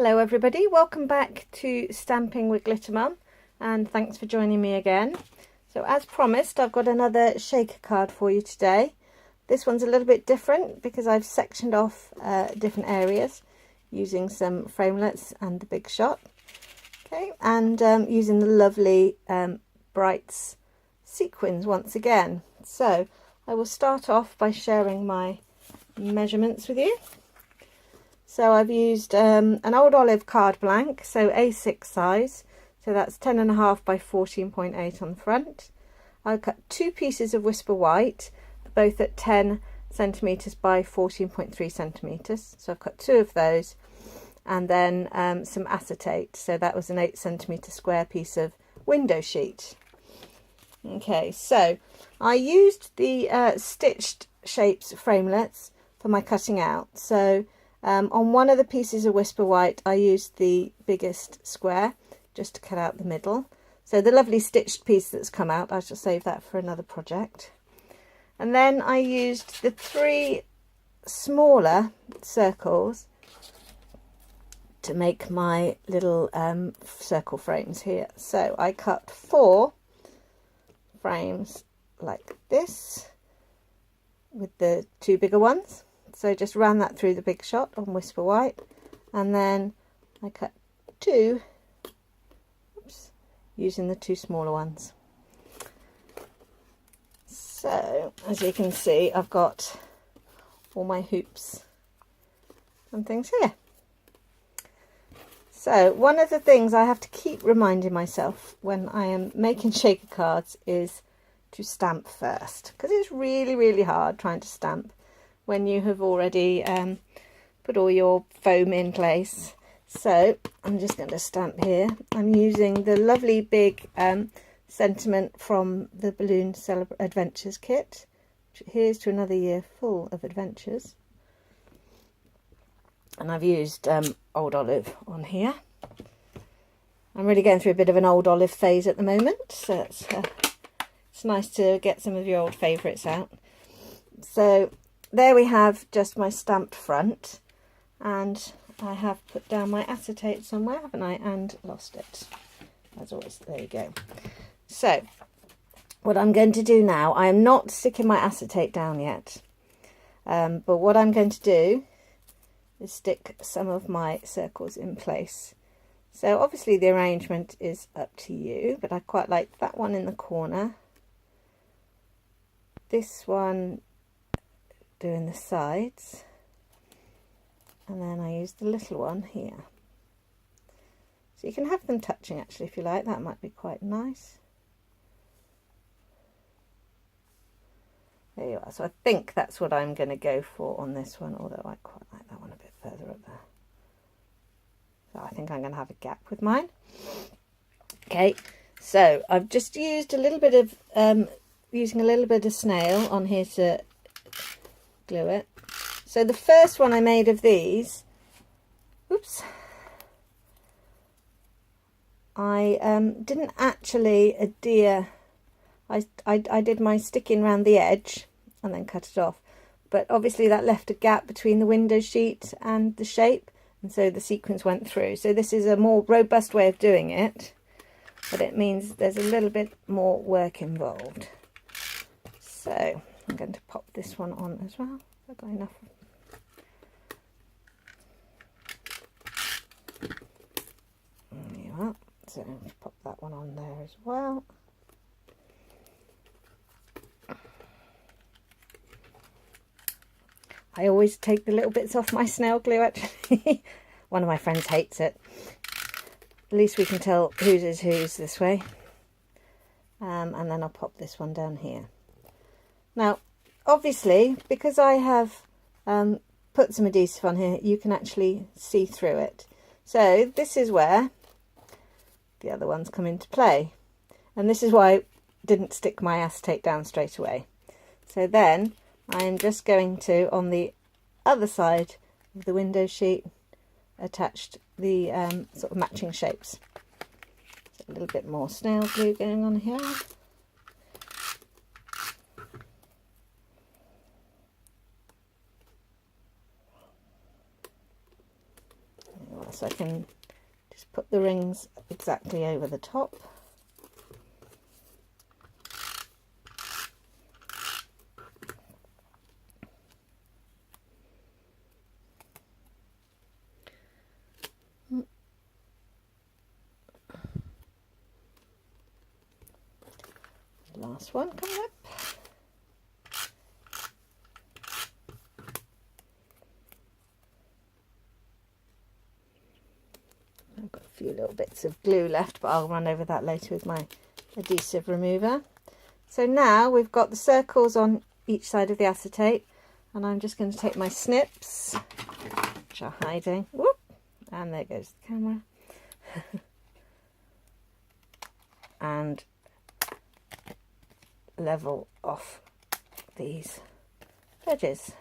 Hello everybody, welcome back to Stamping with Glittermum and thanks for joining me again. So as promised, I've got another shaker card for you today. This one's a little bit different because I've sectioned off different areas using some framelits and the Big Shot. Okay, and using the lovely Brights sequins once again. So I will start off by sharing my measurements with you. So I've used an old olive card blank, so A6 size, so that's 10.5 by 14.8 on the front. I cut two pieces of Whisper White, both at 10 centimetres by 14.3 centimetres, so I've cut two of those, and then some acetate, so that was an 8 centimetre square piece of window sheet. Okay, so I used the stitched shapes framelits for my cutting out. So on one of the pieces of Whisper White I used the biggest square just to cut out the middle. So the lovely stitched piece that's come out, I shall save that for another project. And then I used the three smaller circles to make my little circle frames here. So I cut 4 frames like this with the two bigger ones. So just ran that through the Big Shot on Whisper White, and then I cut 2 using the 2 smaller ones. So as you can see, I've got all my hoops and things here. So one of the things I have to keep reminding myself when I am making shaker cards is to stamp first, because it's really hard trying to stamp when you have already put all your foam in place. So I'm just going to stamp here. I'm using the lovely big sentiment from the Balloon Adventures kit. Here's to another year full of adventures. And I've used Old Olive on here. I'm really going through a bit of an Old Olive phase at the moment, so it's nice to get some of your old favourites out. So there we have just my stamped front, and I have put down my acetate somewhere, haven't I, and lost it. As always, there you go. So what I'm going to do now, I am not sticking my acetate down yet, but what I'm going to do is stick some of my circles in place. So obviously the arrangement is up to you, but I quite like that one in the corner, this one doing the sides, and then I use the little one here. So you can have them touching actually if you like, that might be quite nice. There you are. So I think that's what I'm going to go for on this one, although I quite like that one a bit further up there. So I think I'm going to have a gap with mine. Okay, so I've just used a little bit of using a little bit of snail on here to glue it. So the first one I made of these, oops, I didn't actually adhere. I did my sticking around the edge and then cut it off, but obviously that left a gap between the window sheet and the shape, and so the sequins went through. So this is a more robust way of doing it, but it means there's a little bit more work involved. So I'm going to pop this one on as well. I've got enough. There you are. So pop that one on there as well. I always take the little bits off my snail glue actually. One of my friends hates it. At least we can tell whose is whose this way. And then I'll pop this one down here. Now obviously, because I have put some adhesive on here, you can actually see through it. So this is where the other ones come into play. And this is why I didn't stick my acetate down straight away. So then I am just going to, on the other side of the window sheet, attach the sort of matching shapes. So a little bit more snail glue going on here. So I can just put the rings exactly over the top. Last one coming up. I've got a few little bits of glue left, but I'll run over that later with my adhesive remover. So now we've got the circles on each side of the acetate, and I'm just going to take my snips, which are hiding. Whoop! And there goes the camera. And level off these edges.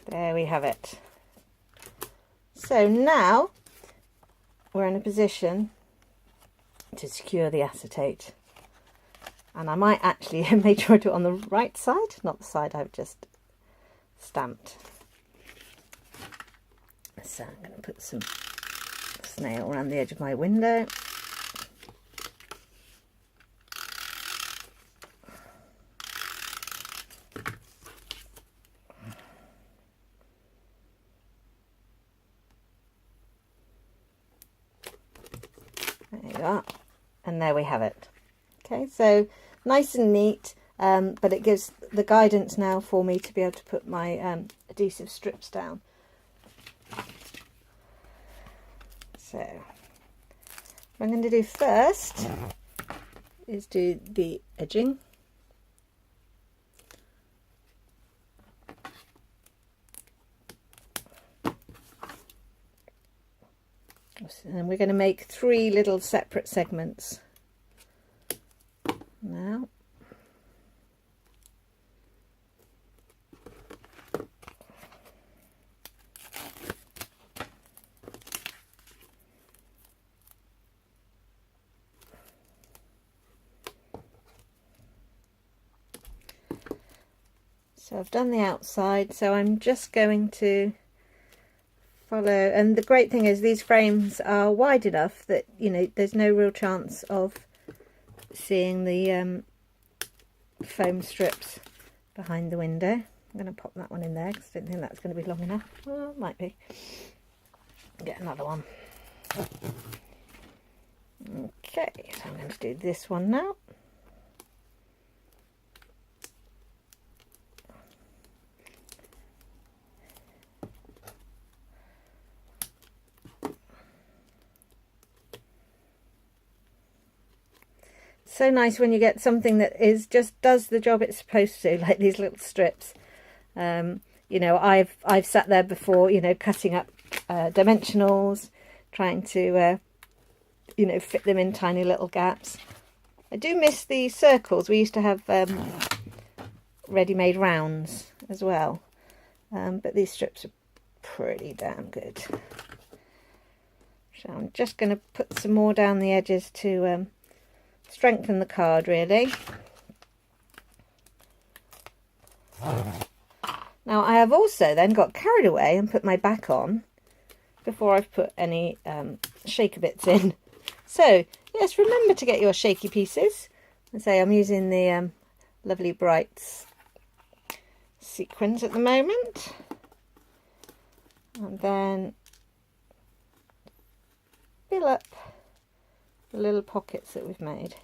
There we have it. So now we're in a position to secure the acetate. And I might actually make sure I do it on the right side, not the side I've just stamped. So I'm going to put some snail around the edge of my window. There you are. And there we have it. Okay, so nice and neat, but it gives the guidance now for me to be able to put my adhesive strips down. So what I'm going to do first is do the edging. And we're going to make 3 little separate segments now. So I've done the outside, so I'm just going to follow, and the great thing is these frames are wide enough that, you know, there's no real chance of seeing the foam strips behind the window. I'm going to pop that one in there because I don't think that's going to be long enough. Well, it might be. Get another one. Okay, so I'm going to do this one now. So nice when you get something that is just does the job it's supposed to, like these little strips. You know, I've sat there before, you know, cutting up dimensionals, trying to you know, fit them in tiny little gaps. I do miss the circles. We used to have ready-made rounds as well, but these strips are pretty damn good. So I'm just going to put some more down the edges to strengthen the card, really. Now I have also then got carried away and put my back on before I've put any shaker bits in. So yes, remember to get your shaky pieces. I say I'm using the Lovely Brights sequins at the moment, and then fill up the little pockets that we've made.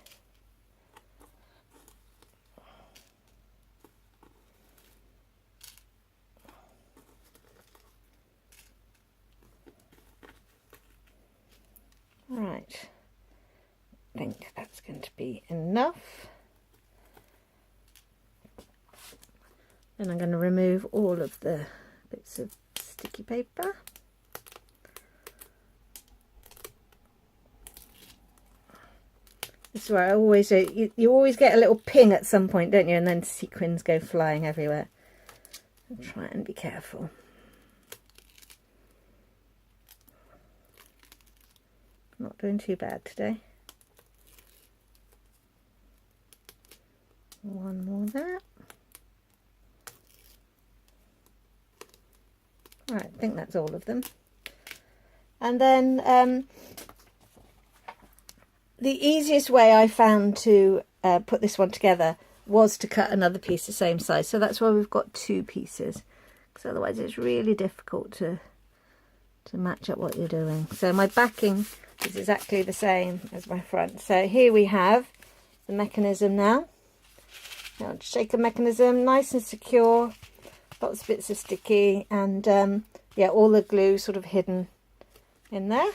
Right, I think that's going to be enough. Then I'm going to remove all of the bits of sticky paper. This is where I always do. You always get a little ping at some point, don't you? And then sequins go flying everywhere. I'll try and be careful. Not doing too bad today. One more there. Right, I think that's all of them. And then the easiest way I found to put this one together was to cut another piece the same size. So that's why we've got two pieces, because otherwise it's really difficult to match up what you're doing. So my backing is exactly the same as my front. So here we have the mechanism now. Now shaker mechanism, nice and secure, lots of bits of sticky, and yeah, all the glue sort of hidden in there.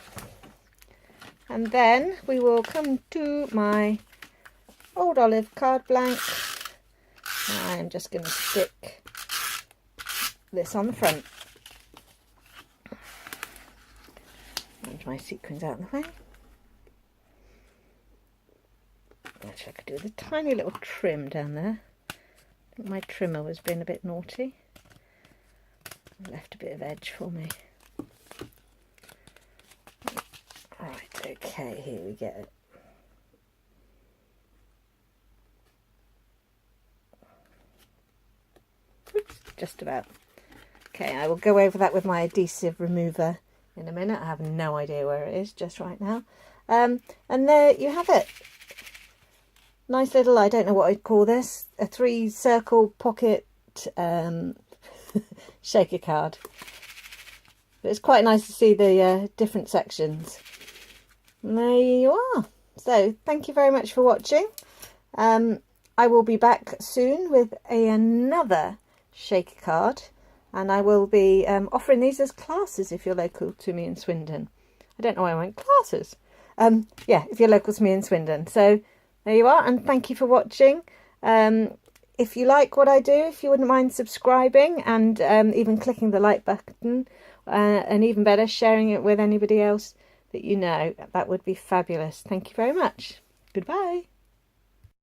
And then we will come to my old olive card blank. I'm just going to stick this on the front. And my sequins out of the way. Actually, I could do with a tiny little trim down there. I think my trimmer was being a bit naughty. It left a bit of edge for me. Right, okay, here we go. Oops, just about. Okay, I will go over that with my adhesive remover in a minute. I have no idea where it is just right now. And there you have it. Nice little, I don't know what I'd call this, a 3-circle pocket shaker card. But it's quite nice to see the different sections. And there you are. So thank you very much for watching. I will be back soon with another shaker card, and I will be offering these as classes if you're local to me in Swindon. I don't know why I went classes. Yeah, if you're local to me in Swindon. So there you are, and thank you for watching. If you like what I do, if you wouldn't mind subscribing and even clicking the like button, and even better, sharing it with anybody else that you know, that would be fabulous. Thank you very much. Goodbye.